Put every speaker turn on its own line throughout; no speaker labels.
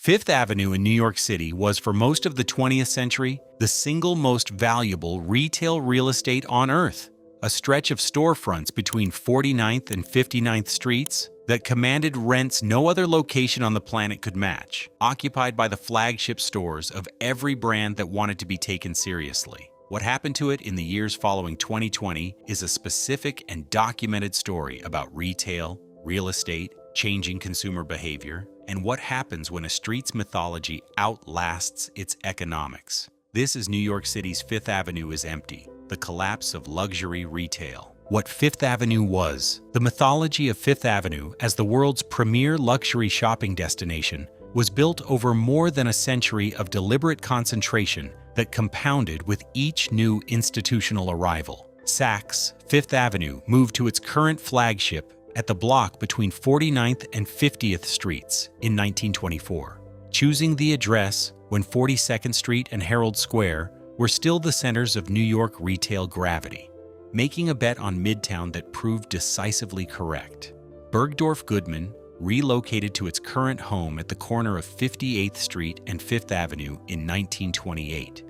Fifth Avenue in New York City was, for most of the 20th century, the single most valuable retail real estate on Earth. A stretch of storefronts between 49th and 59th Streets that commanded rents no other location on the planet could match, occupied by the flagship stores of every brand that wanted to be taken seriously. What happened to it in the years following 2020 is a specific and documented story about retail, real estate, changing consumer behavior, and what happens when a street's mythology outlasts its economics. This is New York City's Fifth Avenue is Empty, the collapse of luxury retail. What Fifth Avenue was. The mythology of Fifth Avenue as the world's premier luxury shopping destination was built over more than a century of deliberate concentration that compounded with each new institutional arrival. Saks Fifth Avenue moved to its current flagship at the block between 49th and 50th Streets in 1924, choosing the address when 42nd Street and Herald Square were still the centers of New York retail gravity, making a bet on Midtown that proved decisively correct. Bergdorf Goodman relocated to its current home at the corner of 58th Street and 5th Avenue in 1928,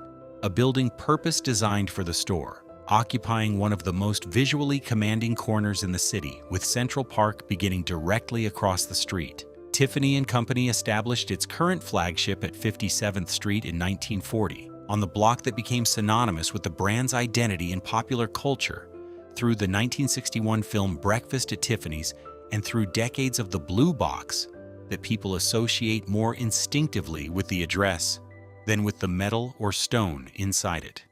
a building purpose-designed for the store, occupying one of the most visually commanding corners in the city, with Central Park beginning directly across the street. Tiffany Co. established its current flagship at 57th Street in 1940, on the block that became synonymous with the brand's identity in popular culture through the 1961 film Breakfast at Tiffany's and through decades of the blue box that people associate more instinctively with the address than with the metal or stone inside it.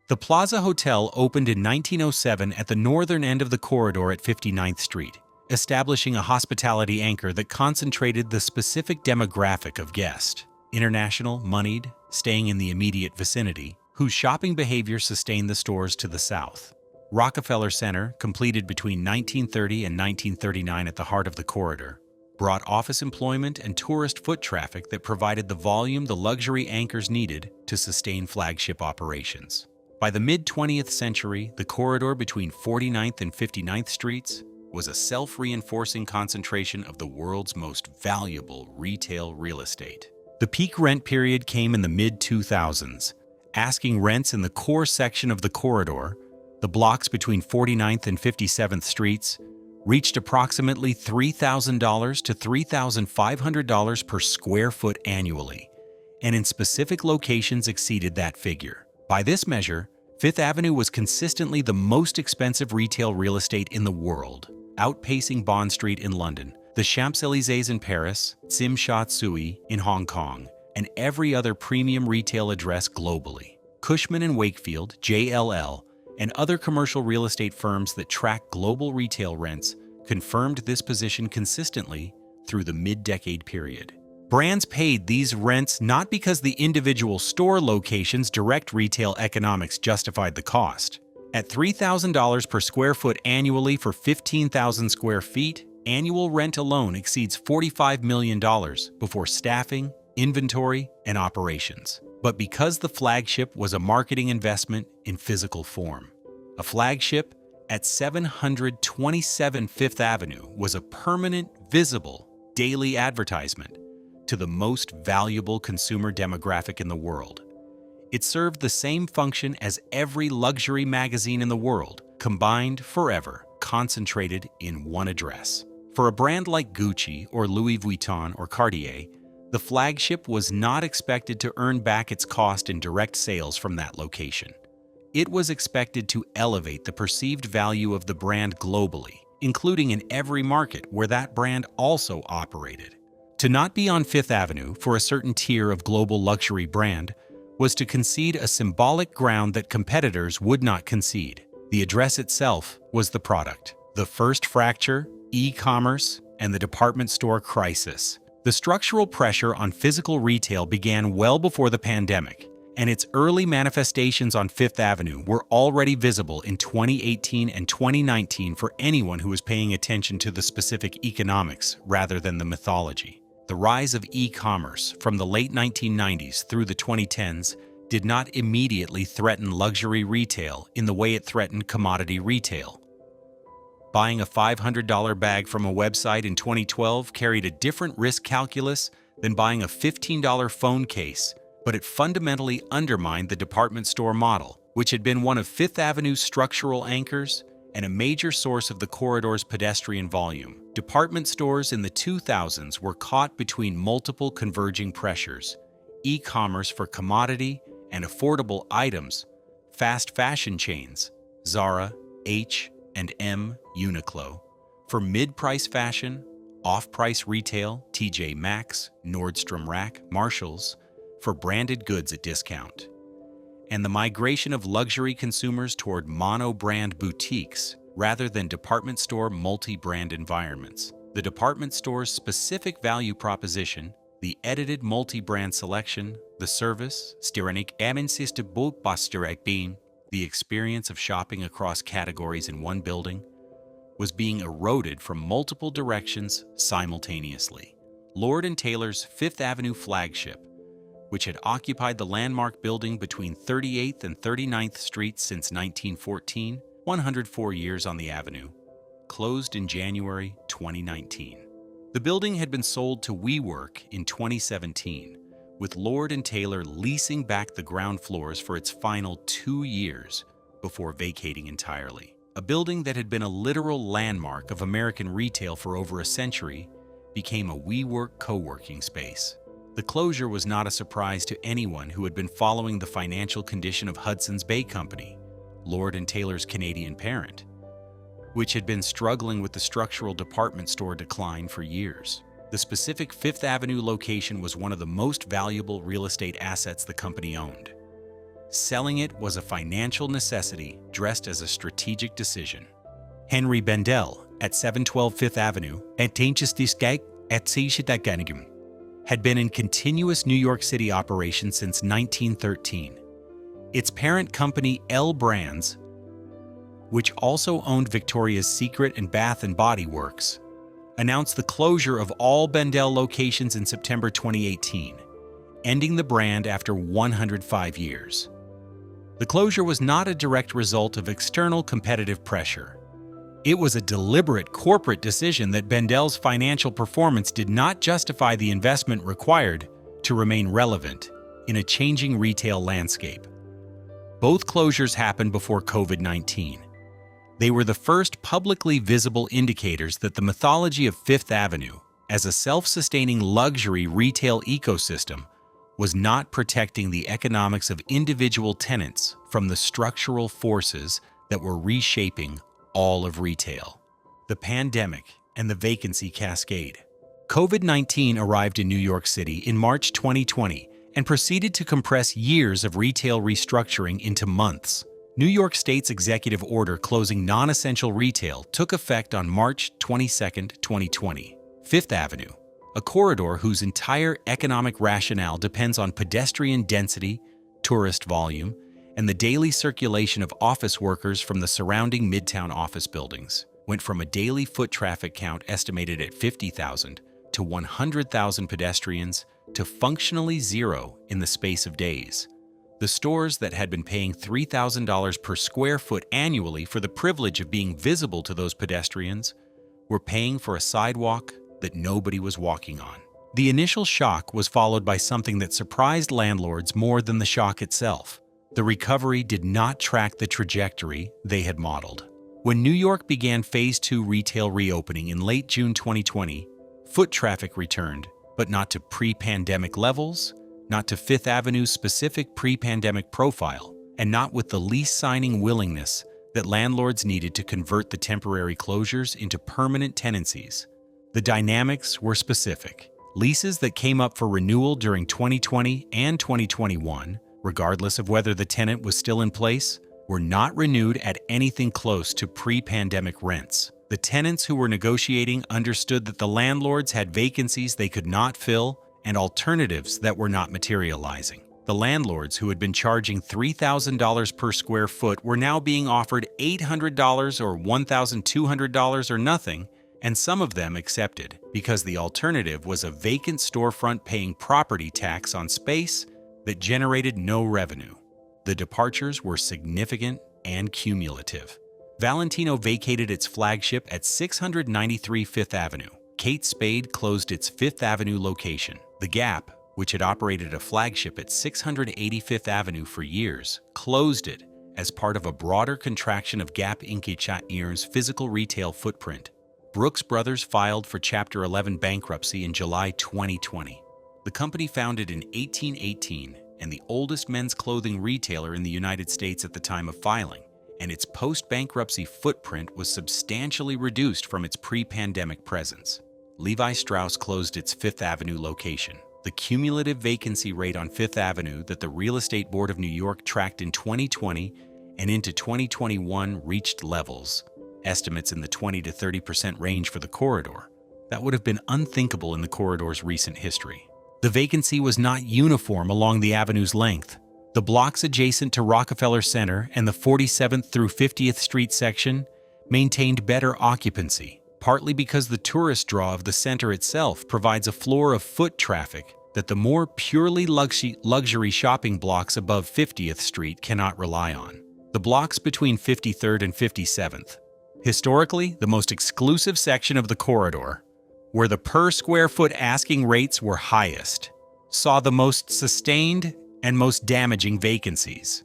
The Plaza Hotel opened in 1907 at the northern end of the corridor at 59th Street, establishing a hospitality anchor that concentrated the specific demographic of guests: international, moneyed, staying in the immediate vicinity, whose shopping behavior sustained the stores to the south. Rockefeller Center, completed between 1930 and 1939 at the heart of the corridor, brought office employment and tourist foot traffic that provided the volume the luxury anchors needed to sustain flagship operations. By the mid-20th century, the corridor between 49th and 59th Streets was a self-reinforcing concentration of the world's most valuable retail real estate. The peak rent period came in the mid-2000s. Asking rents in the core section of the corridor, the blocks between 49th and 57th Streets, reached approximately $3,000 to $3,500 per square foot annually, and in specific locations exceeded that figure. By this measure, Fifth Avenue was consistently the most expensive retail real estate in the world, outpacing Bond Street in London, the Champs-Élysées in Paris, Tsim Sha Tsui in Hong Kong, and every other premium retail address globally. Cushman & Wakefield, JLL, and other commercial real estate firms that track global retail rents confirmed this position consistently through the mid-decade period. Brands paid these rents not because the individual store location's direct retail economics justified the cost. At $3,000 per square foot annually for 15,000 square feet, annual rent alone exceeds $45 million before staffing, inventory, and operations. But because the flagship was a marketing investment in physical form. A flagship at 727 Fifth Avenue was a permanent, visible, daily advertisement to the most valuable consumer demographic in the world. It served the same function as every luxury magazine in the world, combined forever, concentrated in one address. For a brand like Gucci or Louis Vuitton or Cartier, the flagship was not expected to earn back its cost in direct sales from that location. It was expected to elevate the perceived value of the brand globally, including in every market where that brand also operated. To not be on Fifth Avenue for a certain tier of global luxury brand was to concede a symbolic ground that competitors would not concede. The address itself was the product. The first fracture, e-commerce, and the department store crisis. The structural pressure on physical retail began well before the pandemic, and its early manifestations on Fifth Avenue were already visible in 2018 and 2019 for anyone who was paying attention to the specific economics rather than the mythology. The rise of e-commerce from the late 1990s through the 2010s did not immediately threaten luxury retail in the way it threatened commodity retail. Buying a $500 bag from a website in 2012 carried a different risk calculus than buying a $15 phone case, but it fundamentally undermined the department store model, which had been one of Fifth Avenue's structural anchors and a major source of the corridor's pedestrian volume. Department stores in the 2000s were caught between multiple converging pressures: e-commerce for commodity and affordable items, fast fashion chains, Zara, H&M, Uniqlo, for mid-price fashion, off-price retail, TJ Maxx, Nordstrom Rack, Marshalls, for branded goods at discount, and the migration of luxury consumers toward mono-brand boutiques rather than department store multi-brand environments. The department store's specific value proposition, the edited multi-brand selection, the service, the experience of shopping across categories in one building, was being eroded from multiple directions simultaneously. Lord & Taylor's Fifth Avenue flagship, which had occupied the landmark building between 38th and 39th Streets since 1914, 104 years on the avenue, closed in January 2019. The building had been sold to WeWork in 2017, with Lord & Taylor leasing back the ground floors for its final 2 years before vacating entirely. A building that had been a literal landmark of American retail for over a century became a WeWork co-working space. The closure was not a surprise to anyone who had been following the financial condition of Hudson's Bay Company, Lord & Taylor's Canadian parent, which had been struggling with the structural department store decline for years. The specific Fifth Avenue location was one of the most valuable real estate assets the company owned. Selling it was a financial necessity dressed as a strategic decision. Henry Bendel, at 712 Fifth Avenue, had been in continuous New York City operation since 1913. Its parent company, L Brands, which also owned Victoria's Secret and Bath & Body Works, announced the closure of all Bendel locations in September 2018, ending the brand after 105 years. The closure was not a direct result of external competitive pressure. It was a deliberate corporate decision that Bendel's financial performance did not justify the investment required to remain relevant in a changing retail landscape. Both closures happened before COVID-19. They were the first publicly visible indicators that the mythology of Fifth Avenue, as a self-sustaining luxury retail ecosystem, was not protecting the economics of individual tenants from the structural forces that were reshaping all of retail. The pandemic and the vacancy cascade. COVID-19 arrived in New York City in March 2020 and proceeded to compress years of retail restructuring into months. New York State's executive order closing non-essential retail took effect on March 22, 2020. Fifth Avenue, a corridor whose entire economic rationale depends on pedestrian density, tourist volume, and the daily circulation of office workers from the surrounding Midtown office buildings, went from a daily foot traffic count estimated at 50,000 to 100,000 pedestrians to functionally zero in the space of days. The stores that had been paying $3,000 per square foot annually for the privilege of being visible to those pedestrians were paying for a sidewalk that nobody was walking on. The initial shock was followed by something that surprised landlords more than the shock itself. The recovery did not track the trajectory they had modeled. When New York began Phase 2 retail reopening in late June 2020, foot traffic returned, but not to pre-pandemic levels, not to Fifth Avenue's specific pre-pandemic profile, and not with the lease signing willingness that landlords needed to convert the temporary closures into permanent tenancies. The dynamics were specific. Leases that came up for renewal during 2020 and 2021, regardless of whether the tenant was still in place, were not renewed at anything close to pre-pandemic rents. The tenants who were negotiating understood that the landlords had vacancies they could not fill and alternatives that were not materializing. The landlords who had been charging $3,000 per square foot were now being offered $800 or $1,200 or nothing, and some of them accepted because the alternative was a vacant storefront paying property tax on space that generated no revenue. The departures were significant and cumulative. Valentino vacated its flagship at 693 Fifth Avenue. Kate Spade closed its Fifth Avenue location. The Gap, which had operated a flagship at 685th Avenue for years, closed it as part of a broader contraction of Gap Inc.'s physical retail footprint. Brooks Brothers filed for Chapter 11 bankruptcy in July 2020. The company, founded in 1818 and the oldest men's clothing retailer in the United States at the time of filing, and its post-bankruptcy footprint was substantially reduced from its pre-pandemic presence. Levi Strauss closed its Fifth Avenue location. The cumulative vacancy rate on Fifth Avenue that the Real Estate Board of New York tracked in 2020 and into 2021 reached levels, estimates in the 20 to 30% range for the corridor, that would have been unthinkable in the corridor's recent history. The vacancy was not uniform along the avenue's length. The blocks adjacent to Rockefeller Center and the 47th through 50th Street section maintained better occupancy, partly because the tourist draw of the center itself provides a floor of foot traffic that the more purely luxury shopping blocks above 50th Street cannot rely on. The blocks between 53rd and 57th, historically the most exclusive section of the corridor, where the per square foot asking rates were highest, saw the most sustained and most damaging vacancies.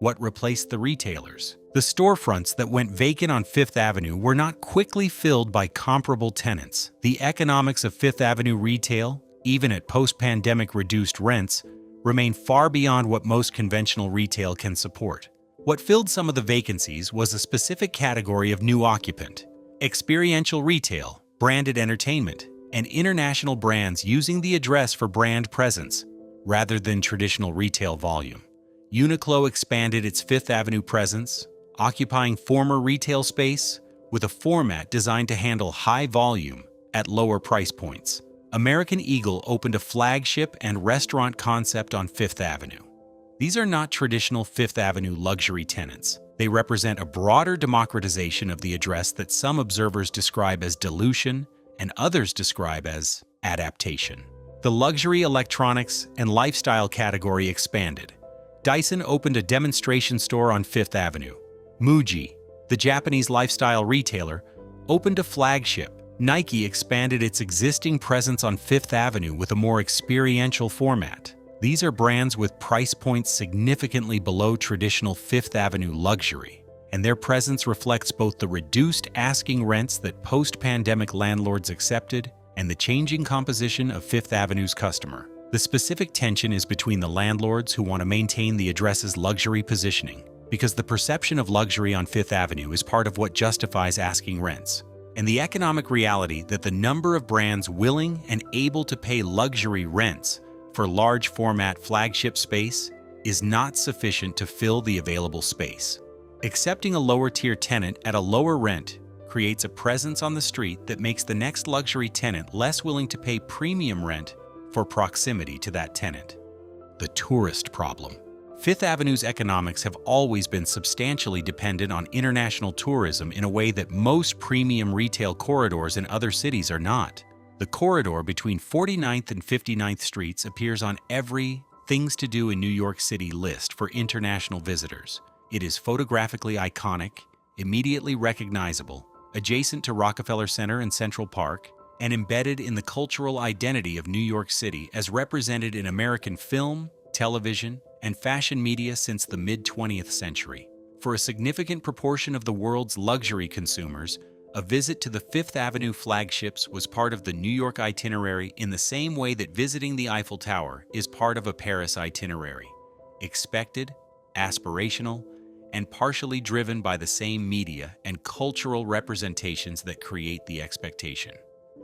What replaced the retailers? The storefronts that went vacant on Fifth Avenue were not quickly filled by comparable tenants. The economics of Fifth Avenue retail, even at post-pandemic reduced rents, remain far beyond what most conventional retail can support. What filled some of the vacancies was a specific category of new occupant: experiential retail, branded entertainment, and international brands using the address for brand presence, rather than traditional retail volume. Uniqlo expanded its Fifth Avenue presence, occupying former retail space with a format designed to handle high volume at lower price points. American Eagle opened a flagship and restaurant concept on Fifth Avenue. These are not traditional Fifth Avenue luxury tenants. They represent a broader democratization of the address that some observers describe as dilution and others describe as adaptation. The luxury electronics and lifestyle category expanded. Dyson opened a demonstration store on Fifth Avenue. Muji, the Japanese lifestyle retailer, opened a flagship. Nike expanded its existing presence on Fifth Avenue with a more experiential format. These are brands with price points significantly below traditional Fifth Avenue luxury, and their presence reflects both the reduced asking rents that post-pandemic landlords accepted and the changing composition of Fifth Avenue's customer. The specific tension is between the landlords who want to maintain the address's luxury positioning, because the perception of luxury on Fifth Avenue is part of what justifies asking rents, and the economic reality that the number of brands willing and able to pay luxury rents for large format flagship space is not sufficient to fill the available space. Accepting a lower tier tenant at a lower rent creates a presence on the street that makes the next luxury tenant less willing to pay premium rent for proximity to that tenant. The tourist problem. Fifth Avenue's economics have always been substantially dependent on international tourism in a way that most premium retail corridors in other cities are not. The corridor between 49th and 59th Streets appears on every Things to Do in New York City list for international visitors. It is photographically iconic, immediately recognizable, adjacent to Rockefeller Center and Central Park, and embedded in the cultural identity of New York City as represented in American film, television, and fashion media since the mid-20th century. For a significant proportion of the world's luxury consumers, a visit to the Fifth Avenue flagships was part of the New York itinerary in the same way that visiting the Eiffel Tower is part of a Paris itinerary. Expected, aspirational, and partially driven by the same media and cultural representations that create the expectation.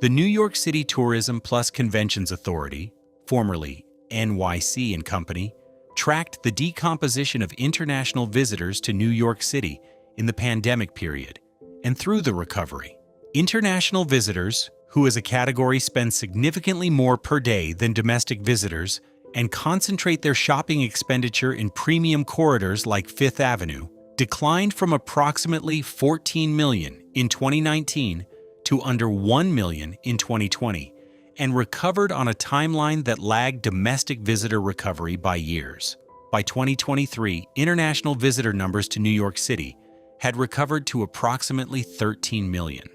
The New York City Tourism Plus Conventions Authority, formerly NYC and Company, tracked the decomposition of international visitors to New York City in the pandemic period and through the recovery. International visitors, who as a category spend significantly more per day than domestic visitors and concentrate their shopping expenditure in premium corridors like Fifth Avenue, declined from approximately 14 million in 2019 to under 1 million in 2020, and recovered on a timeline that lagged domestic visitor recovery by years. By 2023, international visitor numbers to New York City had recovered to approximately 13 million,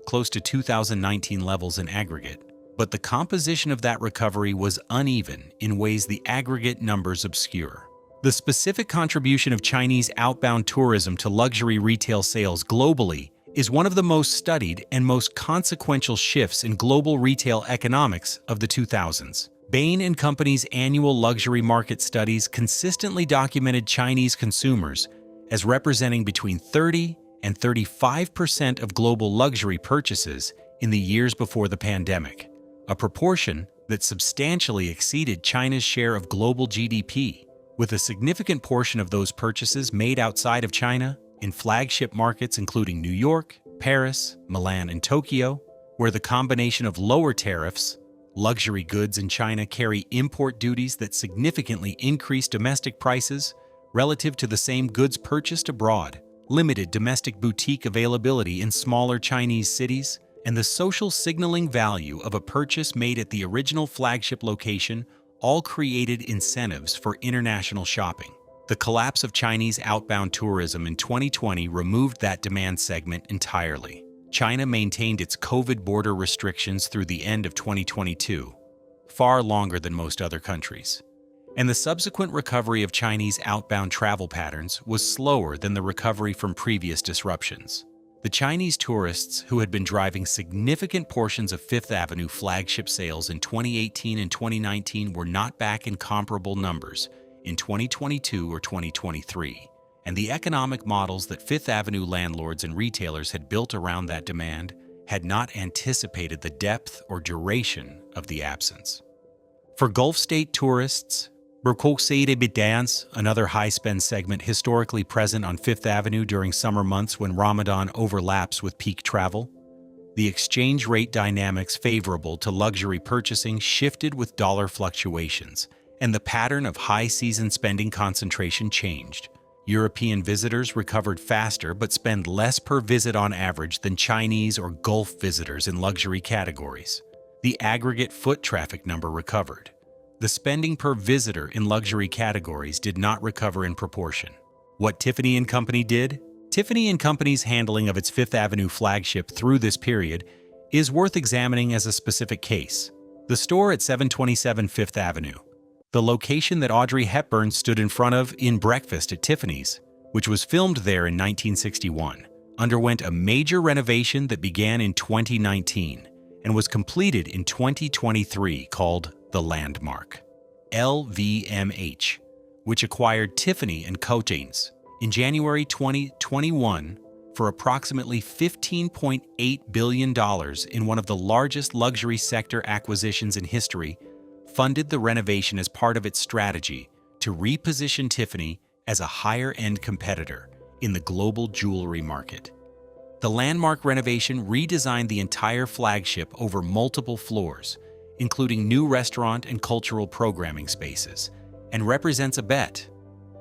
close to 2019 levels in aggregate. but the composition of that recovery was uneven in ways the aggregate numbers obscure. The specific contribution of Chinese outbound tourism to luxury retail sales globally is one of the most studied and most consequential shifts in global retail economics of the 2000s. Bain & Company's annual luxury market studies consistently documented Chinese consumers as representing between 30 and 35% of global luxury purchases in the years before the pandemic, a proportion that substantially exceeded China's share of global GDP, with a significant portion of those purchases made outside of China in flagship markets including New York, Paris, Milan, and Tokyo, where the combination of lower tariffs, luxury goods in China carry import duties that significantly increase domestic prices relative to the same goods purchased abroad, limited domestic boutique availability in smaller Chinese cities, and the social signaling value of a purchase made at the original flagship location all created incentives for international shopping. The collapse of Chinese outbound tourism in 2020 removed that demand segment entirely. China maintained its COVID border restrictions through the end of 2022, far longer than most other countries. And the subsequent recovery of Chinese outbound travel patterns was slower than the recovery from previous disruptions. The Chinese tourists who had been driving significant portions of Fifth Avenue flagship sales in 2018 and 2019 were not back in comparable numbers in 2022 or 2023, and the economic models that Fifth Avenue landlords and retailers had built around that demand had not anticipated the depth or duration of the absence. For Gulf state tourists, Bergdorf, another high-spend segment historically present on Fifth Avenue during summer months when Ramadan overlaps with peak travel, the exchange rate dynamics favorable to luxury purchasing shifted with dollar fluctuations, and the pattern of high-season spending concentration changed. European visitors recovered faster but spend less per visit on average than Chinese or Gulf visitors in luxury categories. The aggregate foot traffic number recovered. The spending per visitor in luxury categories did not recover in proportion. What Tiffany & Company did? Tiffany & Company's handling of its Fifth Avenue flagship through this period is worth examining as a specific case. The store at 727 Fifth Avenue, the location that Audrey Hepburn stood in front of in Breakfast at Tiffany's, which was filmed there in 1961, underwent a major renovation that began in 2019 and was completed in 2023 called The Landmark, LVMH, which acquired Tiffany & Co. in January 2021 for approximately $15.8 billion in one of the largest luxury sector acquisitions in history, funded the renovation as part of its strategy to reposition Tiffany as a higher-end competitor in the global jewelry market. The Landmark renovation redesigned the entire flagship over multiple floors, including new restaurant and cultural programming spaces, and represents a bet,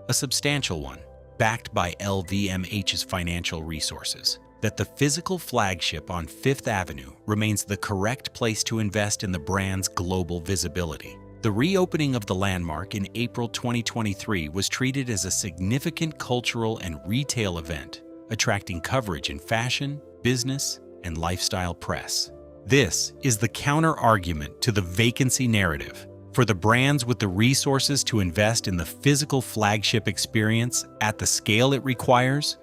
a substantial one, backed by LVMH's financial resources, that the physical flagship on Fifth Avenue remains the correct place to invest in the brand's global visibility. The reopening of the Landmark in April 2023 was treated as a significant cultural and retail event, attracting coverage in fashion, business, and lifestyle press. This is the counter-argument to the vacancy narrative. For the brands with the resources to invest in the physical flagship experience at the scale it requires,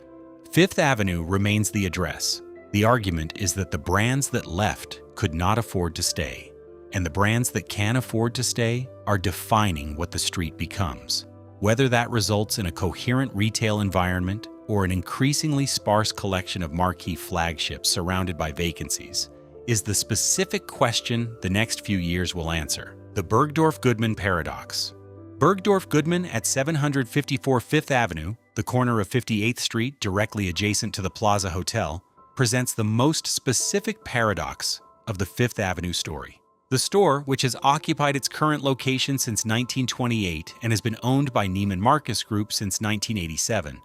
Fifth Avenue remains the address. The argument is that the brands that left could not afford to stay, and the brands that can afford to stay are defining what the street becomes. Whether that results in a coherent retail environment or an increasingly sparse collection of marquee flagships surrounded by vacancies, is the specific question the next few years will answer. The Bergdorf Goodman paradox. Bergdorf Goodman at 754 Fifth Avenue, the corner of 58th Street directly adjacent to the Plaza Hotel, presents the most specific paradox of the Fifth Avenue story. The store, which has occupied its current location since 1928 and has been owned by Neiman Marcus Group since 1987,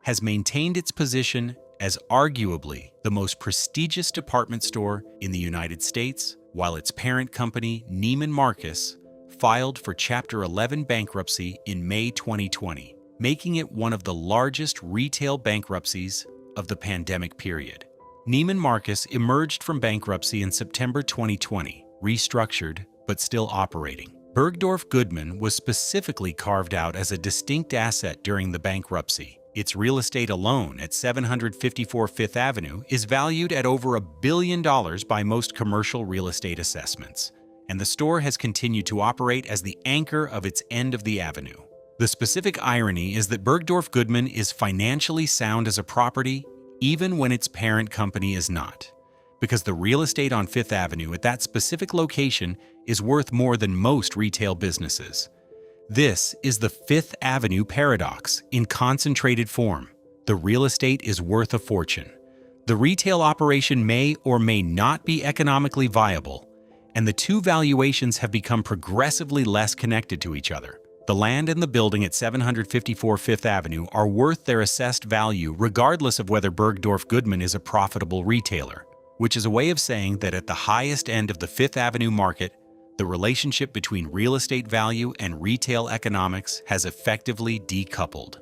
has maintained its position as arguably the most prestigious department store in the United States, while its parent company, Neiman Marcus, filed for Chapter 11 bankruptcy in May 2020, making it one of the largest retail bankruptcies of the pandemic period. Neiman Marcus emerged from bankruptcy in September 2020, restructured, but still operating. Bergdorf Goodman was specifically carved out as a distinct asset during the bankruptcy. Its real estate alone at 754 Fifth Avenue is valued at over $1 billion by most commercial real estate assessments, and the store has continued to operate as the anchor of its end of the avenue. The specific irony is that Bergdorf Goodman is financially sound as a property, even when its parent company is not, because the real estate on Fifth Avenue at that specific location is worth more than most retail businesses. This is the Fifth Avenue paradox in concentrated form. The real estate is worth a fortune. The retail operation may or may not be economically viable, and the two valuations have become progressively less connected to each other. The land and the building at 754 Fifth Avenue are worth their assessed value regardless of whether Bergdorf Goodman is a profitable retailer, which is a way of saying that at the highest end of the Fifth Avenue market, the relationship between real estate value and retail economics has effectively decoupled.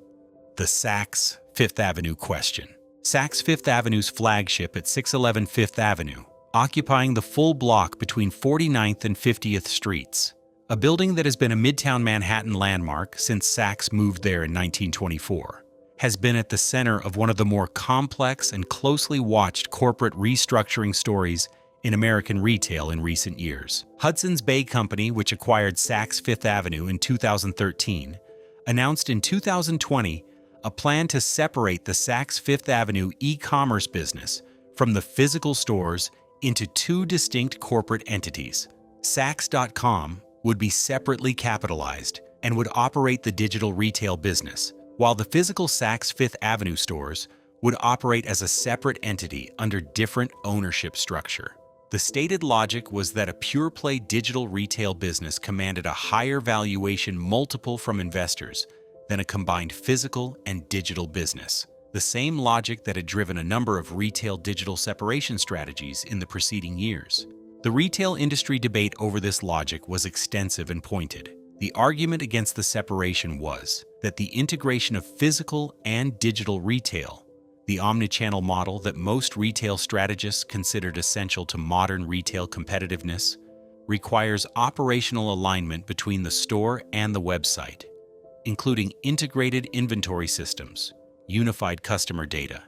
The Saks Fifth Avenue question. Saks Fifth Avenue's flagship at 611 Fifth Avenue, occupying the full block between 49th and 50th Streets, a building that has been a Midtown Manhattan landmark since Saks moved there in 1924, has been at the center of one of the more complex and closely watched corporate restructuring stories in American retail in recent years. Hudson's Bay Company, which acquired Saks Fifth Avenue in 2013, announced in 2020 a plan to separate the Saks Fifth Avenue e-commerce business from the physical stores into two distinct corporate entities. Saks.com would be separately capitalized and would operate the digital retail business, while the physical Saks Fifth Avenue stores would operate as a separate entity under different ownership structure. The stated logic was that a pure-play digital retail business commanded a higher valuation multiple from investors than a combined physical and digital business, the same logic that had driven a number of retail-digital separation strategies in the preceding years. The retail industry debate over this logic was extensive and pointed. The argument against the separation was that the integration of physical and digital retail, the omnichannel model that most retail strategists considered essential to modern retail competitiveness, requires operational alignment between the store and the website, including integrated inventory systems, unified customer data,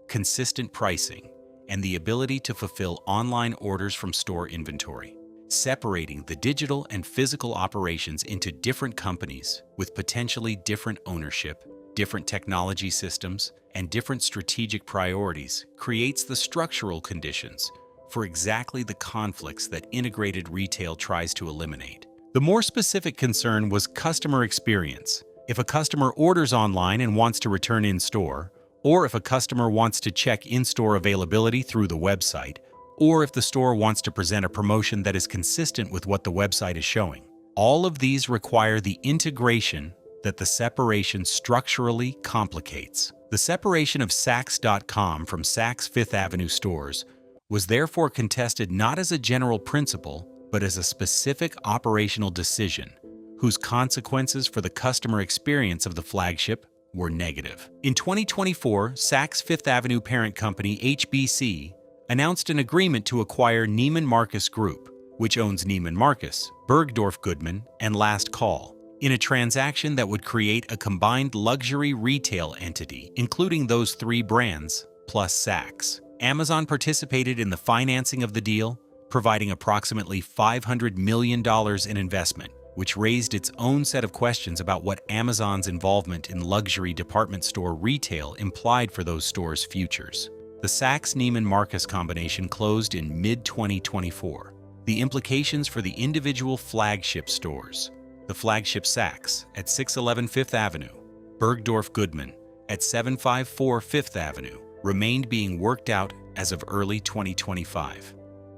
consistent pricing, and the ability to fulfill online orders from store inventory. Separating the digital and physical operations into different companies with potentially different ownership, different technology systems, and different strategic priorities creates the structural conditions for exactly the conflicts that integrated retail tries to eliminate. The more specific concern was customer experience. If a customer orders online and wants to return in-store, or if a customer wants to check in-store availability through the website, or if the store wants to present a promotion that is consistent with what the website is showing. All of these require the integration that the separation structurally complicates. The separation of Saks.com from Saks Fifth Avenue stores was therefore contested not as a general principle, but as a specific operational decision, whose consequences for the customer experience of the flagship were negative. In 2024, Saks Fifth Avenue parent company HBC announced an agreement to acquire Neiman Marcus Group, which owns Neiman Marcus, Bergdorf Goodman, and Last Call, in a transaction that would create a combined luxury retail entity, including those three brands, plus Saks. Amazon participated in the financing of the deal, providing approximately $500 million in investment, which raised its own set of questions about what Amazon's involvement in luxury department store retail implied for those stores' futures. The Saks-Neiman Marcus combination closed in mid-2024. The implications for the individual flagship stores, the flagship Saks at 611 Fifth Avenue, Bergdorf Goodman at 754 Fifth Avenue, remained being worked out as of early 2025.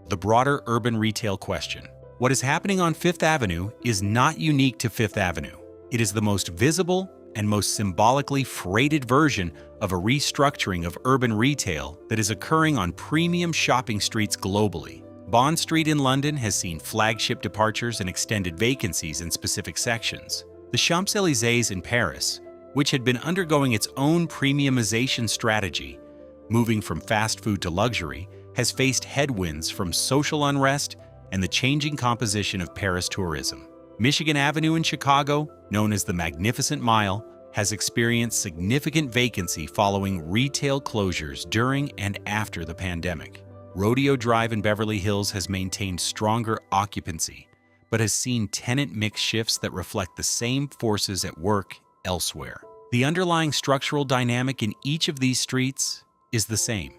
The broader urban retail question. What is happening on Fifth Avenue is not unique to Fifth Avenue. It is the most visible and most symbolically freighted version of a restructuring of urban retail that is occurring on premium shopping streets globally. Bond Street in London has seen flagship departures and extended vacancies in specific sections. The Champs-Élysées in Paris, which had been undergoing its own premiumization strategy, moving from fast food to luxury, has faced headwinds from social unrest and the changing composition of Paris tourism. Michigan Avenue in Chicago, known as the Magnificent Mile, has experienced significant vacancy following retail closures during and after the pandemic. Rodeo Drive in Beverly Hills has maintained stronger occupancy, but has seen tenant mix shifts that reflect the same forces at work elsewhere. The underlying structural dynamic in each of these streets is the same,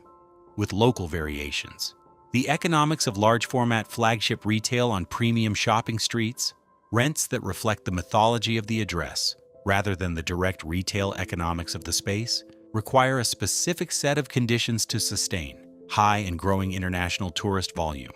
with local variations. The economics of large-format flagship retail on premium shopping streets, rents that reflect the mythology of the address, rather than the direct retail economics of the space, require a specific set of conditions to sustain: high and growing international tourist volume,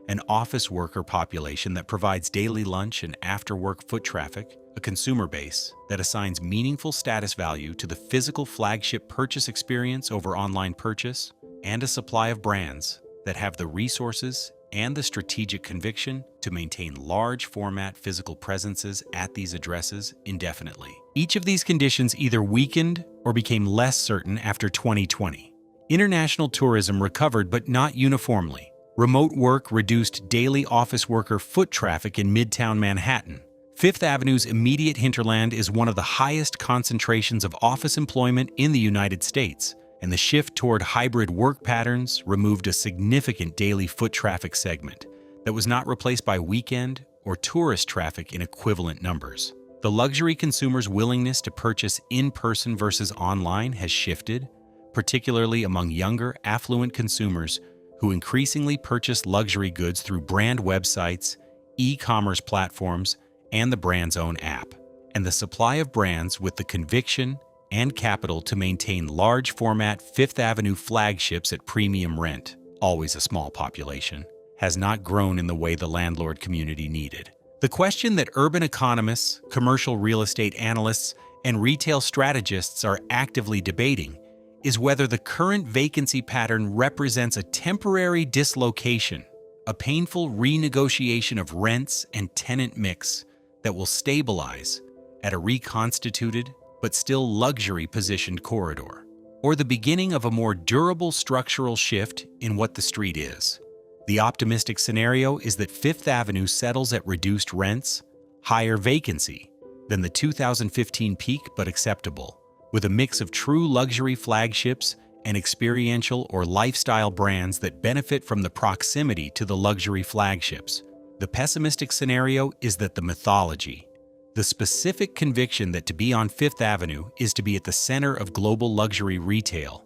an office worker population that provides daily lunch and after-work foot traffic, a consumer base that assigns meaningful status value to the physical flagship purchase experience over online purchase, and a supply of brands that have the resources and the strategic conviction to maintain large-format physical presences at these addresses indefinitely. Each of these conditions either weakened or became less certain after 2020. International tourism recovered, but not uniformly. Remote work reduced daily office worker foot traffic in Midtown Manhattan. Fifth Avenue's immediate hinterland is one of the highest concentrations of office employment in the United States, and the shift toward hybrid work patterns removed a significant daily foot traffic segment that was not replaced by weekend or tourist traffic in equivalent numbers. The luxury consumer's willingness to purchase in-person versus online has shifted, particularly among younger, affluent consumers who increasingly purchase luxury goods through brand websites, e-commerce platforms, and the brand's own app. And the supply of brands with the conviction and capital to maintain large-format Fifth Avenue flagships at premium rent, always a small population, has not grown in the way the landlord community needed. The question that urban economists, commercial real estate analysts, and retail strategists are actively debating is whether the current vacancy pattern represents a temporary dislocation, a painful renegotiation of rents and tenant mix that will stabilize at a reconstituted but still luxury-positioned corridor, or the beginning of a more durable structural shift in what the street is. The optimistic scenario is that Fifth Avenue settles at reduced rents, higher vacancy than the 2015 peak, but acceptable, with a mix of true luxury flagships and experiential or lifestyle brands that benefit from the proximity to the luxury flagships. The pessimistic scenario is that the mythology, the specific conviction that to be on Fifth Avenue is to be at the center of global luxury retail,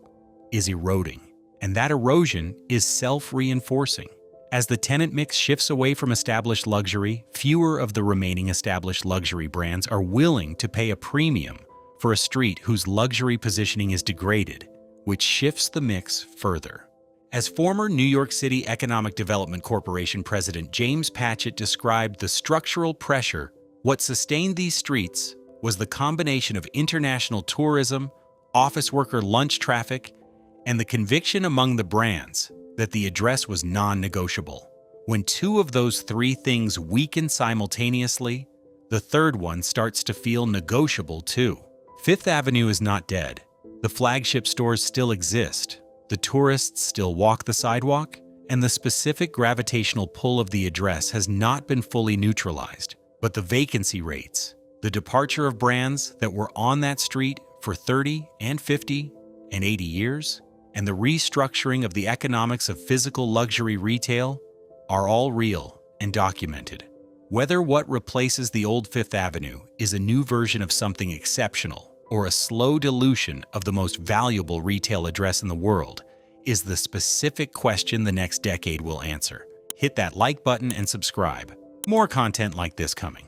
is eroding. And that erosion is self-reinforcing. As the tenant mix shifts away from established luxury, fewer of the remaining established luxury brands are willing to pay a premium for a street whose luxury positioning is degraded, which shifts the mix further. As former New York City Economic Development Corporation President James Patchett described the structural pressure, what sustained these streets was the combination of international tourism, office worker lunch traffic, and the conviction among the brands that the address was non-negotiable. When two of those three things weaken simultaneously, the third one starts to feel negotiable too. Fifth Avenue is not dead. The flagship stores still exist. The tourists still walk the sidewalk, and the specific gravitational pull of the address has not been fully neutralized. But the vacancy rates, the departure of brands that were on that street for 30 and 50 and 80 years, and the restructuring of the economics of physical luxury retail are all real and documented. Whether what replaces the old Fifth Avenue is a new version of something exceptional or a slow dilution of the most valuable retail address in the world is the specific question the next decade will answer. Hit that like button and subscribe. More content like this coming.